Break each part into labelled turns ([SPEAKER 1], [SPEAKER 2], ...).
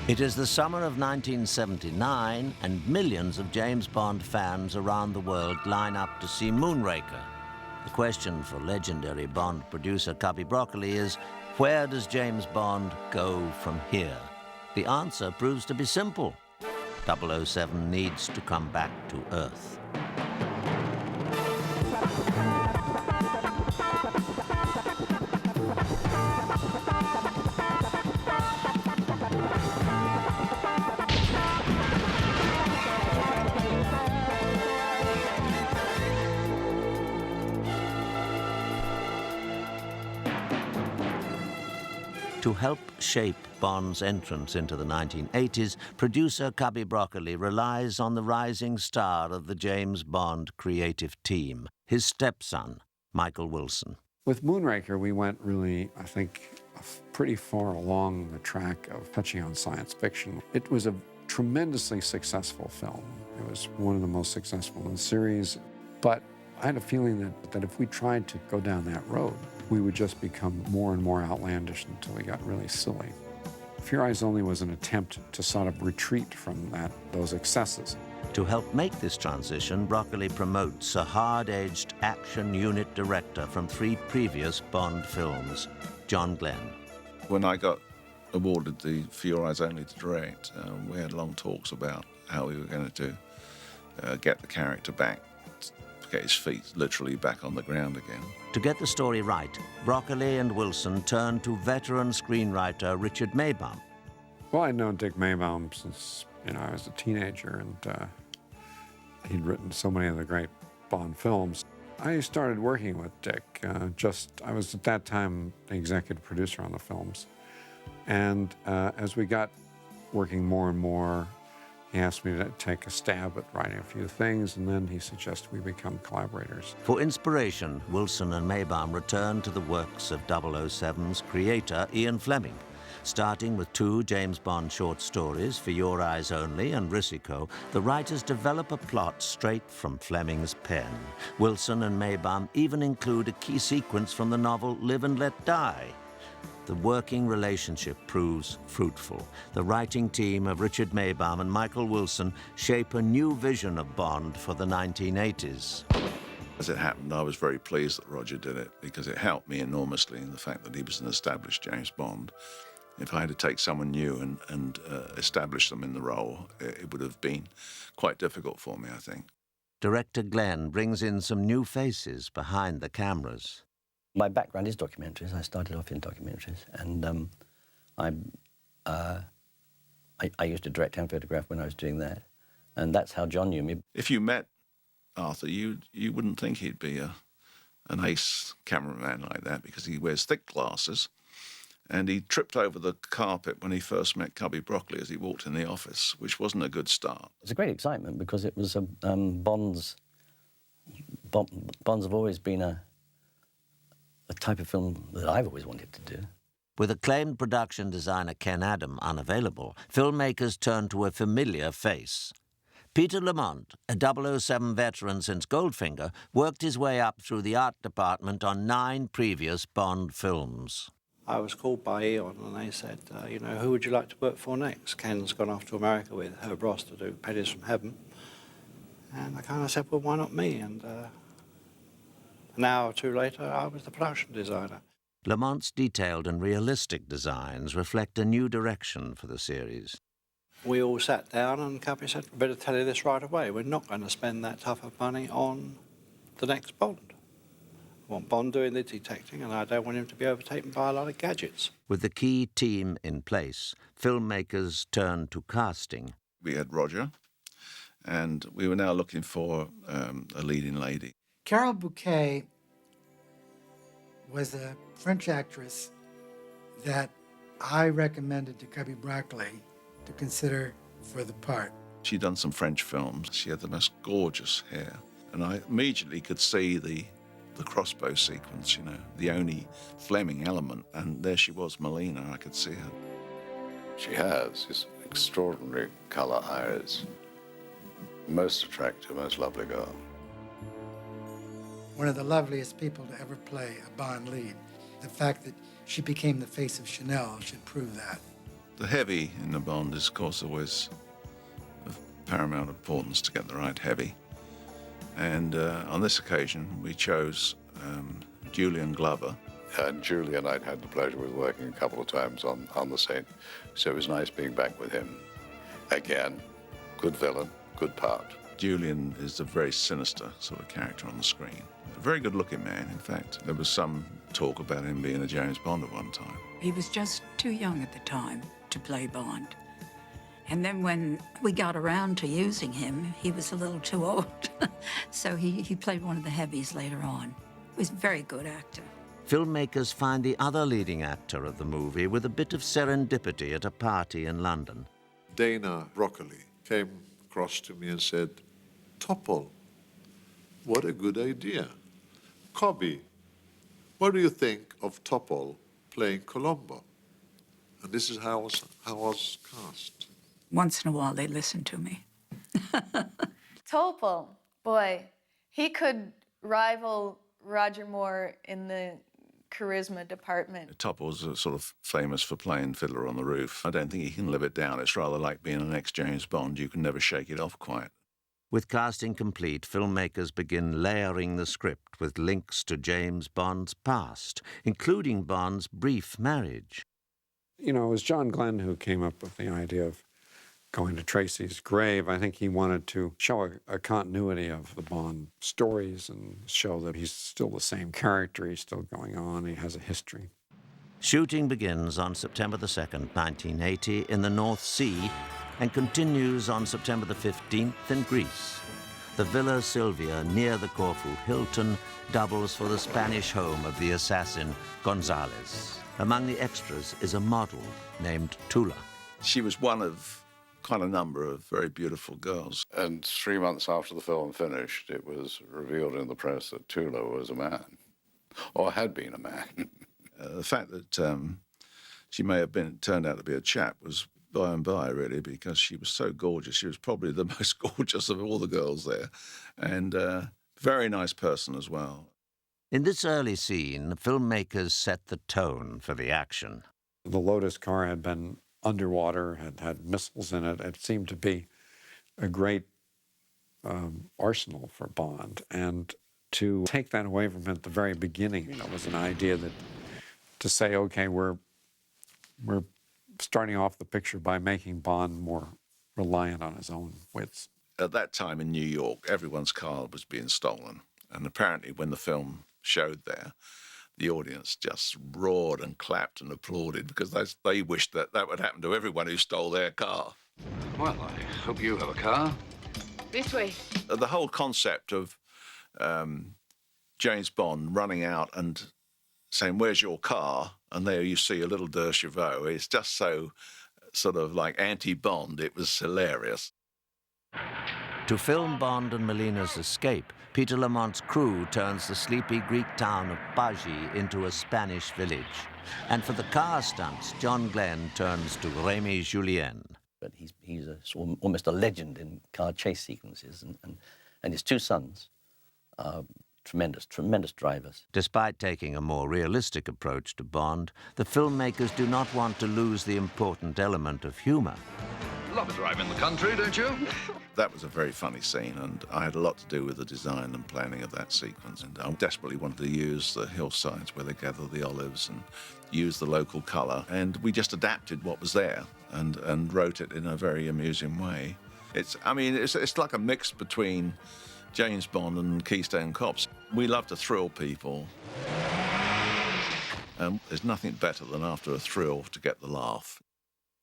[SPEAKER 1] It is the summer of 1979, and millions of James Bond fans around the world line up to see Moonraker. The question for legendary Bond producer Cubby Broccoli is, where does James Bond go from here? The answer proves to be simple. 007 needs to come back to Earth. To help shape Bond's entrance into the 1980s, producer Cubby Broccoli relies on the rising star of the James Bond creative team, his stepson, Michael Wilson.
[SPEAKER 2] With Moonraker, we went really, I think, pretty far along the track of touching on science fiction. It was a tremendously successful film. It was one of the most successful in the series, but I had a feeling that if we tried to go down that road, we would just become more and more outlandish until we got really silly. For Your Eyes Only was an attempt to sort of retreat from those excesses.
[SPEAKER 1] To help make this transition, Broccoli promotes a hard-edged action unit director from 3 previous Bond films, John Glen.
[SPEAKER 3] When I got awarded the For Your Eyes Only to direct, we had long talks about how we were going to get the character back, get his feet literally back on the ground again.
[SPEAKER 1] To get the story right, Broccoli and Wilson turned to veteran screenwriter Richard Maybaum.
[SPEAKER 2] Well, I'd known Dick Maybaum since, I was a teenager, and he'd written so many of the great Bond films. I started working with Dick. I was at that time the executive producer on the films. And as we got working more and more, he asked me to take a stab at writing a few things, and then he suggested we become collaborators.
[SPEAKER 1] For inspiration, Wilson and Maybaum returned to the works of 007's creator, Ian Fleming. Starting with 2 James Bond short stories, For Your Eyes Only and Risiko, the writers develop a plot straight from Fleming's pen. Wilson and Maybaum even include a key sequence from the novel Live and Let Die. The working relationship proves fruitful. The writing team of Richard Maybaum and Michael Wilson shape a new vision of Bond for the 1980s.
[SPEAKER 3] As it happened, I was very pleased that Roger did it because it helped me enormously in the fact that he was an established James Bond. If I had to take someone new and establish them in the role, it would have been quite difficult for me, I think.
[SPEAKER 1] Director Glen brings in some new faces behind the cameras.
[SPEAKER 4] My background is documentaries. I started off in documentaries, and I used to direct and photograph when I was doing that, and that's how John knew me.
[SPEAKER 3] If you met Arthur, you wouldn't think he'd be an ace cameraman like that because he wears thick glasses, and he tripped over the carpet when he first met Cubby Broccoli as he walked in the office, which wasn't a good start.
[SPEAKER 4] It's a great excitement because it was Bonds have always been a type of film that I've always wanted to do.
[SPEAKER 1] With acclaimed production designer Ken Adam unavailable, filmmakers turned to a familiar face. Peter Lamont, a 007 veteran since Goldfinger, worked his way up through the art department on 9 previous Bond films.
[SPEAKER 5] I was called by Eon and they said, who would you like to work for next? Ken's gone off to America with Herb Ross to do Pennies from Heaven. And I kind of said, well, why not me? And an hour or 2 later, I was the production designer.
[SPEAKER 1] Lamont's detailed and realistic designs reflect a new direction for the series.
[SPEAKER 5] We all sat down and Cubby said, we better tell you this right away. We're not going to spend that tough of money on the next Bond. I want Bond doing the detecting, and I don't want him to be overtaken by a lot of gadgets.
[SPEAKER 1] With the key team in place, filmmakers turned to casting.
[SPEAKER 3] We had Roger, and we were now looking for a leading lady.
[SPEAKER 6] Carole Bouquet was a French actress that I recommended to Cubby Broccoli to consider for the part.
[SPEAKER 3] She'd done some French films. She had the most gorgeous hair, and I immediately could see the crossbow sequence, the only Fleming element, and there she was, Melina, I could see her.
[SPEAKER 7] She has this extraordinary colour eyes. Most attractive, most lovely girl.
[SPEAKER 6] One of the loveliest people to ever play a Bond lead. The fact that she became the face of Chanel should prove that.
[SPEAKER 3] The heavy in the Bond is, of course, always of paramount importance to get the right heavy. And on this occasion, we chose Julian Glover.
[SPEAKER 7] And Julian, I'd had the pleasure of working a couple of times on the set, so it was nice being back with him. Again, good villain, good part.
[SPEAKER 3] Julian is a very sinister sort of character on the screen. A very good-looking man, in fact. There was some talk about him being a James Bond at one time.
[SPEAKER 8] He was just too young at the time to play Bond. And then when we got around to using him, he was a little too old. So he played one of the heavies later on. He was a very good actor.
[SPEAKER 1] Filmmakers find the other leading actor of the movie with a bit of serendipity at a party in London.
[SPEAKER 9] Dana Broccoli came across to me and said, "Topol, what a good idea. Cobby, what do you think of Topol playing Colombo?" And this is how I was cast.
[SPEAKER 8] Once in a while, they listened to me.
[SPEAKER 10] Topol, boy, he could rival Roger Moore in the charisma department.
[SPEAKER 3] Topol's sort of famous for playing Fiddler on the Roof. I don't think he can live it down. It's rather like being an ex-James Bond. You can never shake it off quite.
[SPEAKER 1] With casting complete, filmmakers begin layering the script with links to James Bond's past, including Bond's brief marriage.
[SPEAKER 2] You know, it was John Glen who came up with the idea of going to Tracy's grave. I think he wanted to show a continuity of the Bond stories and show that he's still the same character, he's still going on, he has a history.
[SPEAKER 1] Shooting begins on September the 2nd, 1980 in the North Sea and continues on September the 15th in Greece. The Villa Silvia near the Corfu Hilton doubles for the Spanish home of the assassin Gonzales. Among the extras is a model named Tula.
[SPEAKER 3] She was one of quite a number of very beautiful girls.
[SPEAKER 7] And 3 months after the film finished, it was revealed in the press that Tula was a man, or had been a man.
[SPEAKER 3] The fact that she may have turned out to be a chap was by and by, really, because she was so gorgeous. She was probably the most gorgeous of all the girls there, and very nice person as well.
[SPEAKER 1] In this early scene, the filmmakers set the tone for the action.
[SPEAKER 2] The Lotus car had been underwater, had missiles in it. It seemed to be a great arsenal for Bond. And to take that away from him at the very beginning, was an idea that to say, okay, we're starting off the picture by making Bond more reliant on his own wits.
[SPEAKER 3] At that time in New York, everyone's car was being stolen. And apparently when the film showed there, the audience just roared and clapped and applauded because they wished that would happen to everyone who stole their car.
[SPEAKER 11] Well, I hope you have a car.
[SPEAKER 10] This way.
[SPEAKER 3] The whole concept of James Bond running out and saying, "Where's your car?" and there you see a little de chevaux. It's just so sort of like anti-Bond. It was hilarious.
[SPEAKER 1] To film Bond and Melina's escape, Peter Lamont's crew turns the sleepy Greek town of Pagi into a Spanish village. And for the car stunts, John Glen turns to Rémy Julien.
[SPEAKER 4] But he's almost a legend in car chase sequences, and his two sons are tremendous drivers.
[SPEAKER 1] Despite taking a more realistic approach to Bond, the filmmakers do not want to lose the important element of humor.
[SPEAKER 11] Love a drive in the country, don't you?
[SPEAKER 3] That was a very funny scene, and I had a lot to do with the design and planning of that sequence. And I desperately wanted to use the hillsides where they gather the olives and use the local colour. And we just adapted what was there and wrote it in a very amusing way. It's like a mix between James Bond and Keystone Cops. We love to thrill people. And there's nothing better than after a thrill to get the laugh.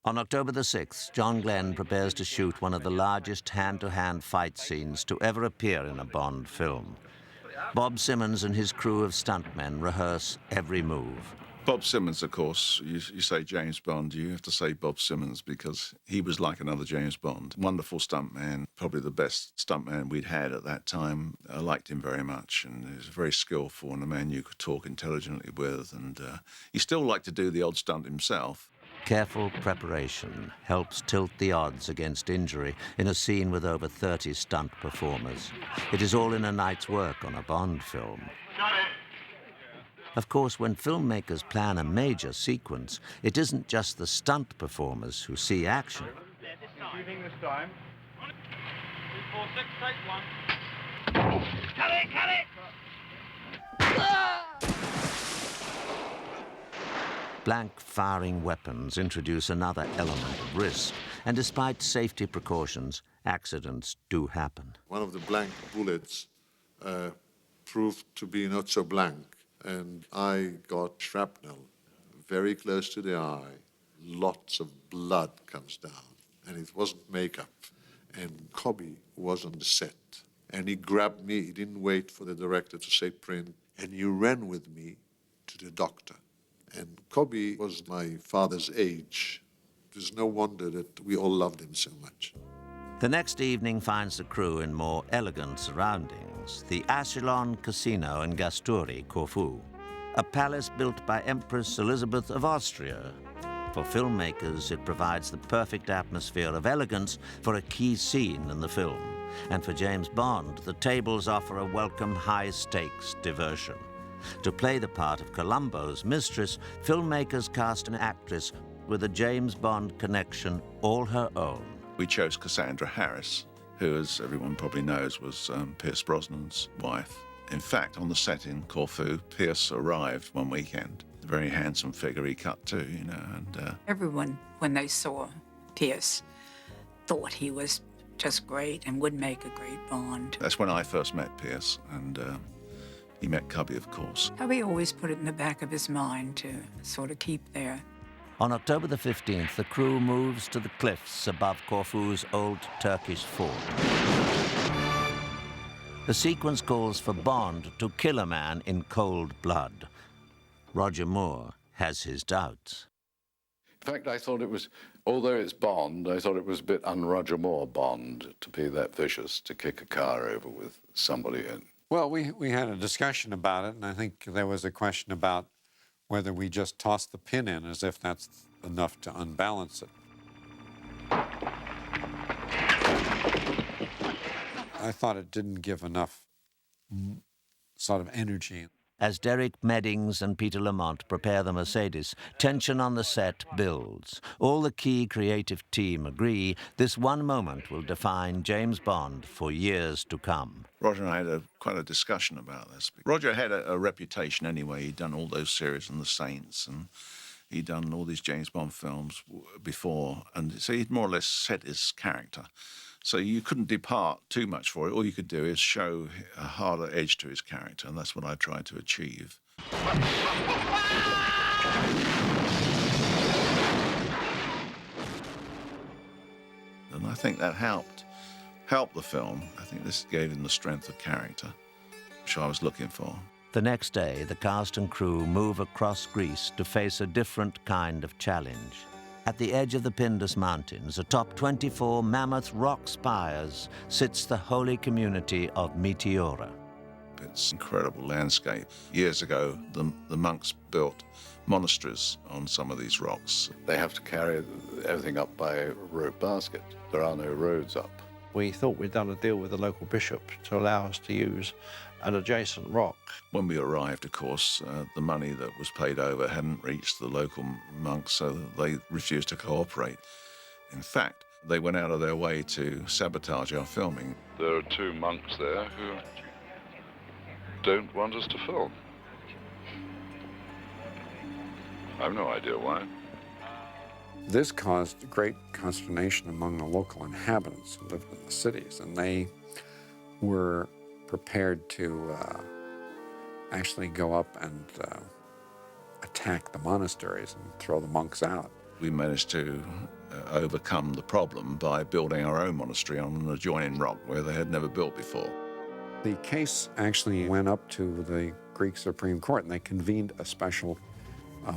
[SPEAKER 1] On October the 6th, John Glen prepares to shoot one of the largest hand-to-hand fight scenes to ever appear in a Bond film. Bob Simmons and his crew of stuntmen rehearse every move.
[SPEAKER 3] Bob Simmons, of course, you say James Bond, you have to say Bob Simmons because he was like another James Bond. Wonderful stuntman, probably the best stuntman we'd had at that time. I liked him very much, and he was very skillful and a man you could talk intelligently with. And he still liked to do the odd stunt himself.
[SPEAKER 1] Careful preparation helps tilt the odds against injury in a scene with over 30 stunt performers. It is all in a night's work on a Bond film. Of course, when filmmakers plan a major sequence, it isn't just the stunt performers who see action.
[SPEAKER 11] Shooting this time. 246, take one. Cut it, cut it!
[SPEAKER 1] Blank-firing weapons introduce another element of risk, and despite safety precautions, accidents do happen.
[SPEAKER 9] One of the blank bullets proved to be not so blank, and I got shrapnel very close to the eye. Lots of blood comes down, and it wasn't makeup. And Cobby was on the set, and he grabbed me. He didn't wait for the director to say print, and he ran with me to the doctor. And Cobby was my father's age. There's no wonder that we all loved him so much.
[SPEAKER 1] The next evening finds the crew in more elegant surroundings, the Ascalon Casino in Gasturi, Corfu, a palace built by Empress Elizabeth of Austria. For filmmakers, it provides the perfect atmosphere of elegance for a key scene in the film. And for James Bond, the tables offer a welcome high-stakes diversion. To play the part of Columbo's mistress, filmmakers cast an actress with a James Bond connection all her own.
[SPEAKER 3] We chose Cassandra Harris, who, as everyone probably knows, was Pierce Brosnan's wife. In fact, on the set in Corfu, Pierce arrived one weekend. A very handsome figure he cut too, you know. And
[SPEAKER 8] Everyone, when they saw Pierce, thought he was just great and would make a great Bond.
[SPEAKER 3] that's when I first met Pierce, and he met Cubby, of course.
[SPEAKER 8] Cubby always put it in the back of his mind to sort of keep there.
[SPEAKER 1] On October the 15th, the crew moves to the cliffs above Corfu's old Turkish fort. The sequence calls for Bond to kill a man in cold blood. Roger Moore has his doubts.
[SPEAKER 7] In fact, I thought it was, although it's Bond, I thought it was a bit un-Roger Moore Bond to be that vicious, to kick a car over with somebody in.
[SPEAKER 2] Well, we had a discussion about it, and I think there was a question about whether we just toss the pin in as if that's enough to unbalance it. I thought it didn't give enough sort of energy.
[SPEAKER 1] As Derek Meddings and Peter Lamont prepare the Mercedes, tension on the set builds. All the key creative team agree this one moment will define James Bond for years to come.
[SPEAKER 3] Roger and I had quite a discussion about this. Roger had a reputation anyway. He'd done all those series on the Saints, and he'd done all these James Bond films before, and so he'd more or less set his character. So you couldn't depart too much for it. All you could do is show a harder edge to his character, and that's what I tried to achieve. And I think that helped the film. I think this gave him the strength of character, which I was looking for.
[SPEAKER 1] The next day, the cast and crew move across Greece to face a different kind of challenge. At the edge of the Pindus Mountains, atop 24 mammoth rock spires, sits the holy community of Meteora.
[SPEAKER 3] It's an incredible landscape. Years ago, the monks built monasteries on some of these rocks.
[SPEAKER 7] They have to carry everything up by a rope basket. There are no roads up.
[SPEAKER 5] We thought we'd done a deal with the local bishop to allow us to use an adjacent rock.
[SPEAKER 3] When we arrived, of course, the money that was paid over hadn't reached the local monks, so they refused to cooperate. In fact, they went out of their way to sabotage our filming.
[SPEAKER 7] There are two monks there who don't want us to film. I've no idea why.
[SPEAKER 2] This caused great consternation among the local inhabitants who lived in the cities, and they were prepared to actually go up and attack the monasteries and throw the monks out.
[SPEAKER 3] We managed to overcome the problem by building our own monastery on an adjoining rock where they had never built before.
[SPEAKER 2] The case actually went up to the Greek Supreme Court, and they convened a special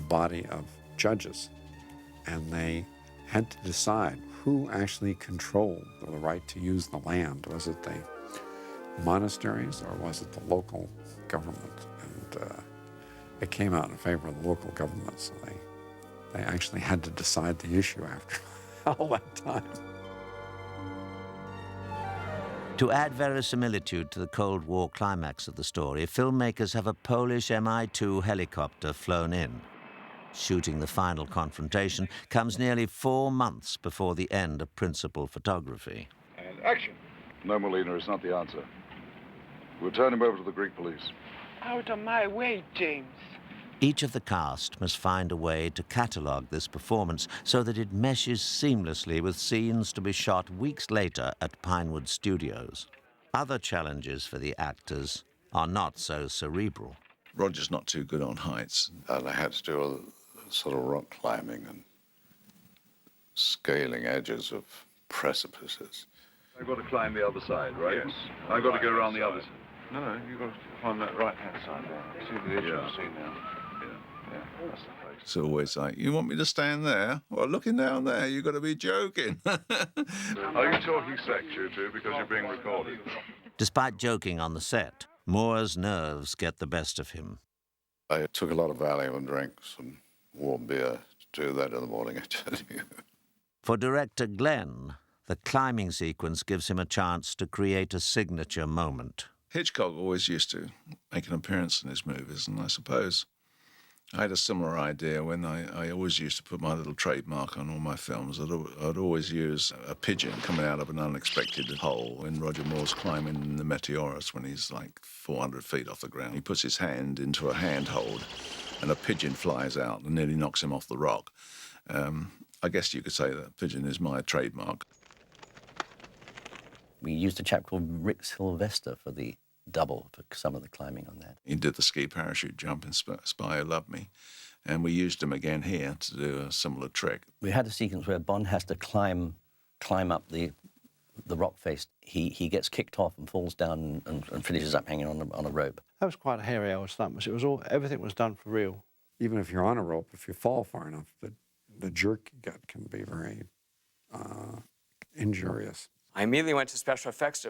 [SPEAKER 2] body of judges, and they had to decide who actually controlled the right to use the land. Was it the monasteries or was it the local government? And it came out in favor of the local government, so they actually had to decide the issue after all that time.
[SPEAKER 1] To add verisimilitude to the Cold War climax of the story, filmmakers have a Polish Mi-2 helicopter flown in. Shooting the final confrontation comes nearly 4 months before the end of principal photography.
[SPEAKER 12] And action.
[SPEAKER 7] No, Molina, it's not the answer. We'll turn him over to the Greek police.
[SPEAKER 11] Out of my way, James.
[SPEAKER 1] Each of the cast must find a way to catalogue this performance so that it meshes seamlessly with scenes to be shot weeks later at Pinewood Studios. Other challenges for the actors are not so cerebral.
[SPEAKER 3] Roger's not too good on heights.
[SPEAKER 7] And I had to do a sort of rock climbing and scaling edges of precipices.
[SPEAKER 12] I've got to climb the other side, right?
[SPEAKER 7] Yes.
[SPEAKER 12] I've got to go around the other side. No, you've got to climb that right-hand side there. See the edge of the sea now. Yeah, that's the place.
[SPEAKER 3] It's always like, you want me to stand there? Well, looking down there, you've got to be joking.
[SPEAKER 12] Are you talking sex, you two, because you're being recorded?
[SPEAKER 1] Despite joking on the set, Moore's nerves get the best of him.
[SPEAKER 7] I took a lot of Valium and drank some warm beer to do that in the morning, I tell you.
[SPEAKER 1] For director Glen, the climbing sequence gives him a chance to create a signature moment.
[SPEAKER 3] Hitchcock always used to make an appearance in his movies, and I suppose I had a similar idea when I always used to put my little trademark on all my films. I'd always use a pigeon coming out of an unexpected hole when Roger Moore's climbing the Meteoras when he's like 400 feet off the ground. He puts his hand into a handhold and a pigeon flies out and nearly knocks him off the rock. I guess you could say that pigeon is my trademark.
[SPEAKER 4] We used a chap called Rick Sylvester for the double for some of the climbing on that.
[SPEAKER 3] He did the ski parachute jump in Spy Who Loved Me, and we used him again here to do a similar trick.
[SPEAKER 4] We had a sequence where Bond has to climb up the rock face. He gets kicked off and falls down and finishes up hanging on a rope.
[SPEAKER 5] That was quite a hairy old stunt. It was everything was done for real.
[SPEAKER 2] Even if you're on a rope, if you fall far enough, the jerk you get can be very injurious.
[SPEAKER 13] I immediately went to special effects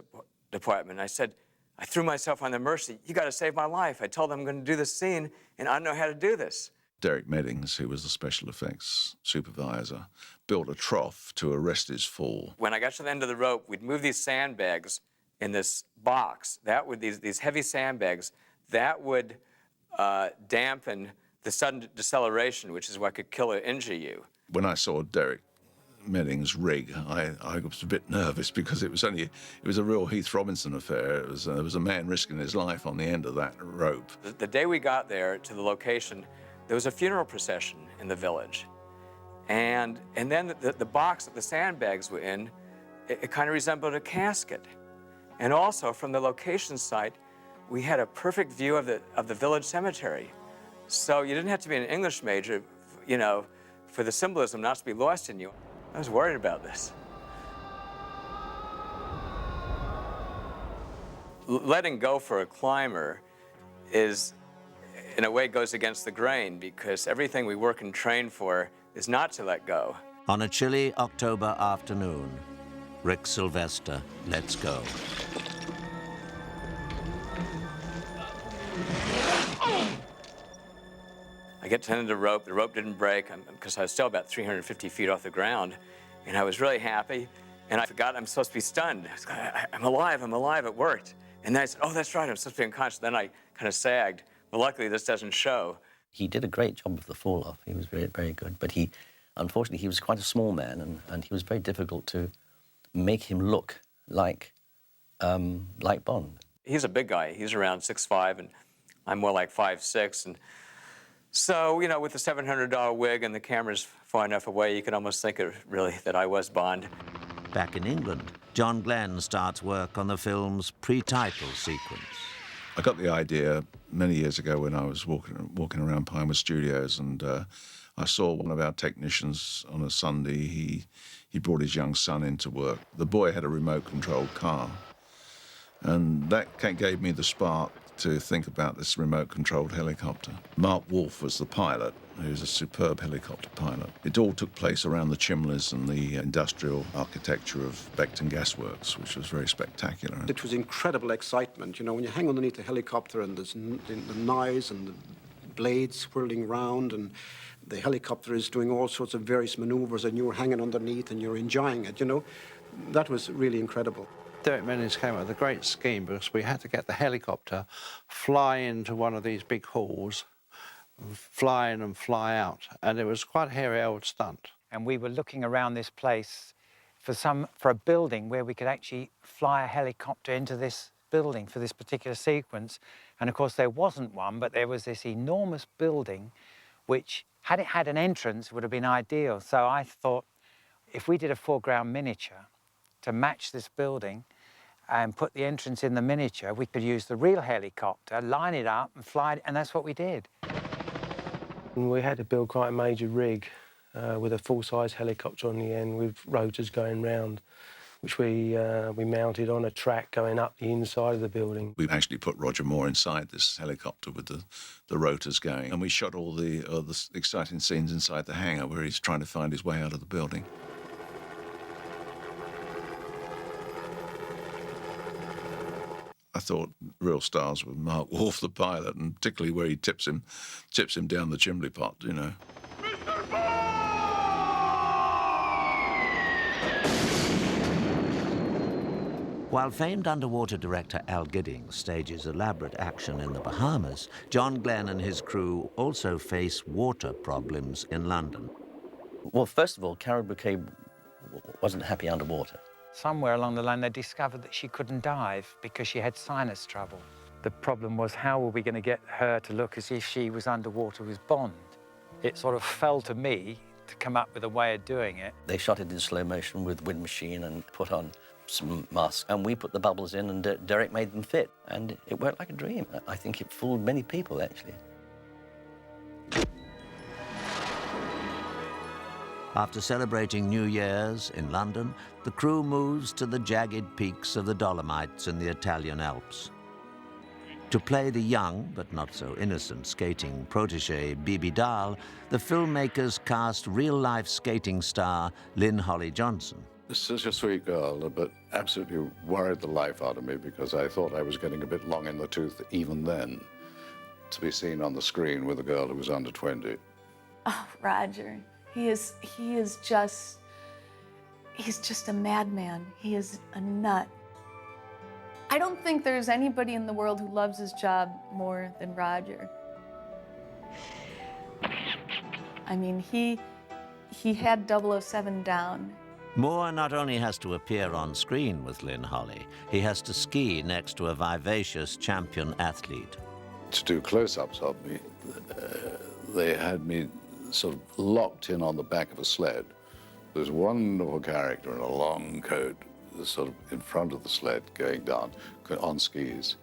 [SPEAKER 13] department. I said, I threw myself on the mercy. You got to save my life. I told them I'm going to do this scene, and I don't know how to do this.
[SPEAKER 3] Derek Meddings, who was the special effects supervisor, built a trough to arrest his fall.
[SPEAKER 13] When I got to the end of the rope, we'd move these sandbags in this box. That would these heavy sandbags that would dampen the sudden deceleration, which is what could kill or injure you.
[SPEAKER 3] When I saw Derek Meddings' rig, I was a bit nervous because it was a real Heath Robinson affair. There was a man risking his life on the end of that rope.
[SPEAKER 13] The day we got there to the location, there was a funeral procession in the village. And then the box that the sandbags were in, it kind of resembled a casket. And also from the location site, we had a perfect view of the village cemetery. So you didn't have to be an English major, you know, for the symbolism not to be lost in you. I was worried about this. Letting go for a climber is, in a way, goes against the grain because everything we work and train for is not to let go.
[SPEAKER 1] On a chilly October afternoon, Rick Sylvester lets go.
[SPEAKER 13] I get to the end of the rope didn't break because I was still about 350 feet off the ground, and I was really happy, and I forgot I'm supposed to be stunned. I'm alive, it worked. And then I said, oh, that's right, I'm supposed to be unconscious. Then I kind of sagged, but luckily this doesn't show.
[SPEAKER 4] He did a great job of the fall-off. He was very, very good, but unfortunately, he was quite a small man, and he was very difficult to make him look like Bond.
[SPEAKER 13] He's a big guy. He's around 6'5", and I'm more like 5'6", and so, you know, with the $700 wig and the cameras far enough away, you could almost think really that I was Bond.
[SPEAKER 1] Back in England, John Glen starts work on the film's pre-title sequence.
[SPEAKER 3] I got the idea many years ago when I was walking around Pinewood Studios, and I saw one of our technicians on a Sunday. He brought his young son into work. The boy had a remote-controlled car, and that gave me the spark to think about this remote-controlled helicopter. Mark Wolfe was the pilot, who's a superb helicopter pilot. It all took place around the chimneys and the industrial architecture of Beckton Gasworks, which was very spectacular.
[SPEAKER 14] It was incredible excitement. You know, when you hang underneath a helicopter and there's the noise and the blades whirling round and the helicopter is doing all sorts of various maneuvers and you're hanging underneath and you're enjoying it, you know, that was really incredible.
[SPEAKER 5] Derek Menzies came up with a great scheme because we had to get the helicopter, fly into one of these big halls, fly in and fly out, and it was quite a hairy old stunt.
[SPEAKER 15] And we were looking around this place for a building where we could actually fly a helicopter into this building for this particular sequence. And of course there wasn't one, but there was this enormous building which, had it had an entrance, would have been ideal. So I thought, if we did a foreground miniature to match this building and put the entrance in the miniature, we could use the real helicopter, line it up and fly it, and that's what we did.
[SPEAKER 16] We had to build quite a major rig with a full-size helicopter on the end with rotors going round, which we mounted on a track going up the inside of the building.
[SPEAKER 3] We actually put Roger Moore inside this helicopter with the rotors going, and we shot all the exciting scenes inside the hangar where he's trying to find his way out of the building. I thought real stars were Mark Wolf, the pilot, and particularly where he tips him down the chimney pot, you know.
[SPEAKER 1] While famed underwater director Al Giddings stages elaborate action in the Bahamas, John Glen and his crew also face water problems in London.
[SPEAKER 4] Well, first of all, Carol Bouquet wasn't happy underwater.
[SPEAKER 15] Somewhere along the line, they discovered that she couldn't dive because she had sinus trouble. The problem was, how were we going to get her to look as if she was underwater with Bond? It sort of fell to me to come up with a way of doing it.
[SPEAKER 4] They shot it in slow motion with wind machine and put on some masks, and we put the bubbles in, and Derek made them fit, and it worked like a dream. I think it fooled many people, actually.
[SPEAKER 1] After celebrating New Year's in London, the crew moves to the jagged peaks of the Dolomites in the Italian Alps. To play the young, but not so innocent, skating protégé Bibi Dahl, the filmmakers cast real-life skating star Lynn Holly Johnson.
[SPEAKER 7] Such a sweet girl, but absolutely worried the life out of me because I thought I was getting a bit long in the tooth even then, to be seen on the screen with a girl who was under 20.
[SPEAKER 10] Oh, Roger. He's just a madman. He is a nut. I don't think there's anybody in the world who loves his job more than Roger. I mean, he had 007 down.
[SPEAKER 1] Moore not only has to appear on screen with Lynn Holly, he has to ski next to a vivacious champion athlete.
[SPEAKER 7] To do close-ups of me, they had me sort of locked in on the back of a sled. There's one wonderful character in a long coat, sort of in front of the sled, going down on skis,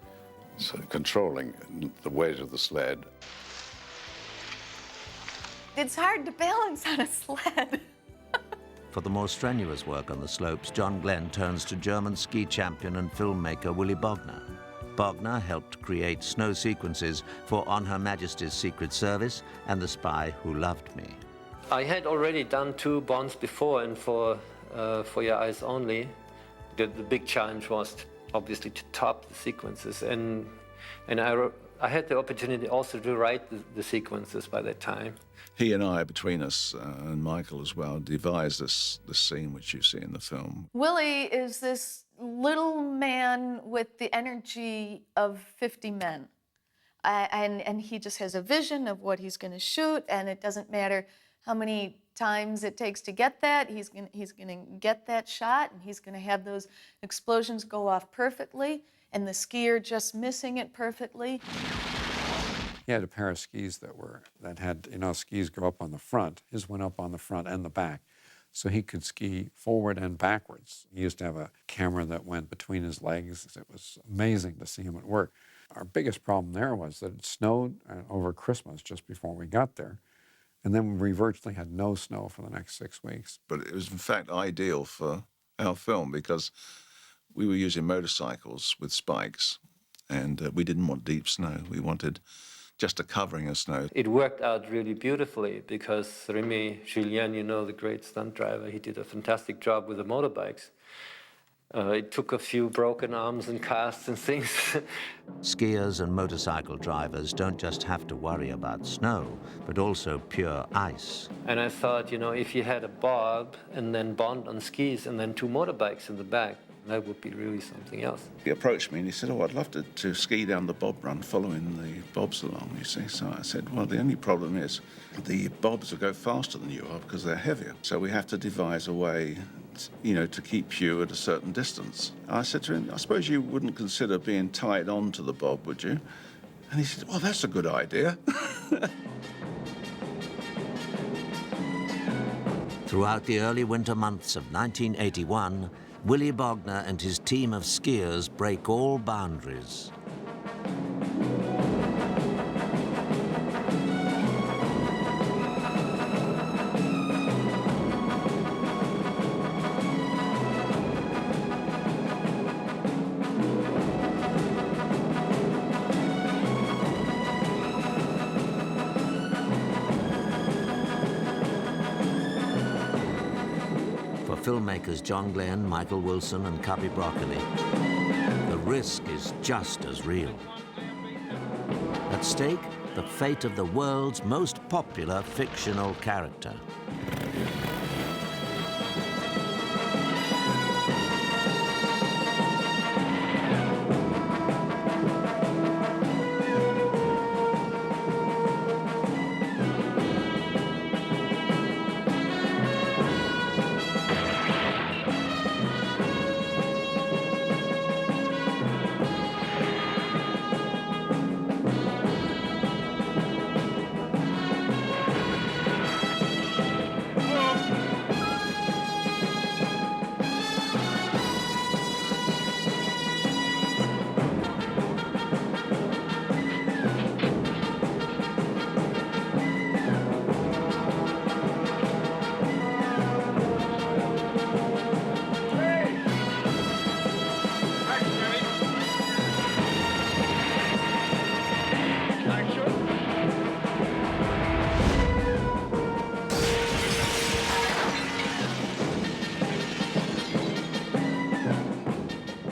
[SPEAKER 7] so controlling the weight of the sled.
[SPEAKER 10] It's hard to balance on a sled.
[SPEAKER 1] For the more strenuous work on the slopes, John Glen turns to German ski champion and filmmaker Willy Bogner. Bogner helped create snow sequences for On Her Majesty's Secret Service and The Spy Who Loved Me.
[SPEAKER 16] I had already done 2 Bonds before, and for Your Eyes Only, the big challenge was obviously to top the sequences, and I had the opportunity also to write the sequences by that time.
[SPEAKER 3] He and I, between us, and Michael as well, devised this scene which you see in the film.
[SPEAKER 10] Willie is this little man with the energy of 50 men. And he just has a vision of what he's going to shoot, and it doesn't matter how many times it takes to get that. He's going to get that shot, and he's going to have those explosions go off perfectly, and the skier just missing it perfectly.
[SPEAKER 2] He had a pair of skis that had, skis go up on the front. His went up on the front and the back, so he could ski forward and backwards. He used to have a camera that went between his legs. It was amazing to see him at work. Our biggest problem there was that it snowed over Christmas just before we got there, and then we virtually had no snow for the next 6 weeks.
[SPEAKER 3] But it was in fact ideal for our film because we were using motorcycles with spikes, and we didn't want deep snow. We wanted just a covering of snow.
[SPEAKER 16] It worked out really beautifully because Rémi Julien, the great stunt driver, he did a fantastic job with the motorbikes. It took a few broken arms and casts and things.
[SPEAKER 1] Skiers and motorcycle drivers don't just have to worry about snow, but also pure ice.
[SPEAKER 16] And I thought, if you had a Bob and then Bond on skis and then 2 motorbikes in the back, That would be really something else.
[SPEAKER 3] He approached me and he said, "Oh, I'd love to ski down the bob run following the bobs along, you see." So I said, "Well, the only problem is the bobs will go faster than you are because they're heavier. So we have to devise a way, to keep you at a certain distance." I said to him, "I suppose you wouldn't consider being tied on to the bob, would you?" And he said, "Well, that's a good idea."
[SPEAKER 1] Throughout the early winter months of 1981, Willy Bogner and his team of skiers break all boundaries. Filmmakers John Glen, Michael Wilson and Cubby Broccoli, the risk is just as real. At stake, the fate of the world's most popular fictional character.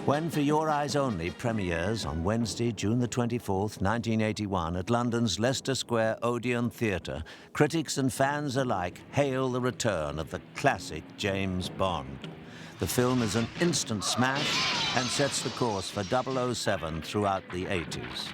[SPEAKER 1] When For Your Eyes Only premieres on Wednesday, June the 24th, 1981 at London's Leicester Square Odeon Theatre, critics and fans alike hail the return of the classic James Bond. The film is an instant smash and sets the course for 007 throughout the 80s.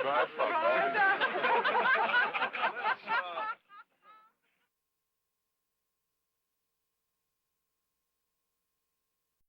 [SPEAKER 11] Dry